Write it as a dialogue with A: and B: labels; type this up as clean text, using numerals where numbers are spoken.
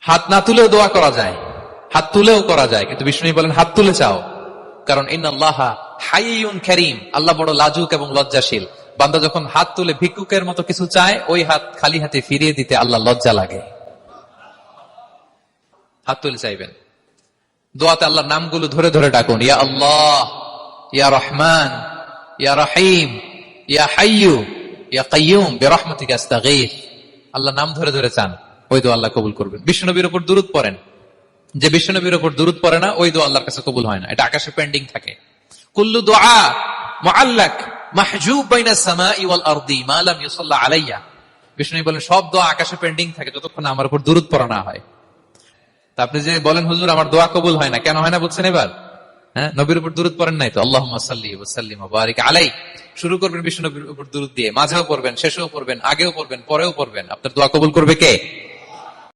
A: হাত না তুলেও দোয়া করা যায়, হাত তুলেও করা যায়, কিন্তু বিষ্ণু বলেন হাত তুলে চাও, কারণ ইন্নাল্লাহা হাইয়ুন কারীম, আল্লাহ বড় লাজুক এবং লজ্জাশীল। বান্দা যখন হাত তুলে ভিক্ষুকের মতো কিছু চায়, ওই হাত খালি হাতে ফিরিয়ে দিতে আল্লাহ লজ্জা লাগে। হাত তুলে চাইবেন। দোয়াতে আল্লাহর নামগুলো ধরে ধরে ডাকুন, ইয়া আল্লাহ, ইয়া রহমান, ইয়া রহিম, ইয়া হাইয়ু, ইয়া কাইয়ুম বিরহমাতিকা আস্তাগীথ। আল্লাহ নাম ধরে ধরে চান, ওই দোয়া আল্লাহ কবুল করবেন। বিশ্বনবীর উপর দুরূদ পড়েন, যে বিশ্বনবীর উপর দুরূদ পড়ে না, ওই দোয়া আল্লাহর কাছে কবুল হয় না, এটা আকাশে পেন্ডিং থাকে। কুল্লু দুআ মুআল্লাক মাহজুব বাইনাস সামাই ওয়াল আরদি মা লাম ইউসাল্লা আলাইয়া। বিষ্ণু বলেন সব দোয়া আকাশে পেন্ডিং থাকে যতক্ষণ আমার উপর দুরূদ পড়া না হয়। তা আপনি যে বলেন হুজুর আমার দোয়া কবুল হয় না, কেন হয় না বুঝছেন এবার? হ্যাঁ, নবীর উপর দুরূদ পড়েন নাই তো। আল্লাহুম্মা সাল্লি ওয়া সাল্লিম ওয়া বারিক আলাইহি। শুরু করবেন বিষ্ণু নবীর উপর দুরূদ দিয়ে, মাঝেও পড়বেন, শেষেও পড়বেন, আগেও পড়বেন, পরেও পড়বেন। আপনার দোয়া কবুল করবে কে?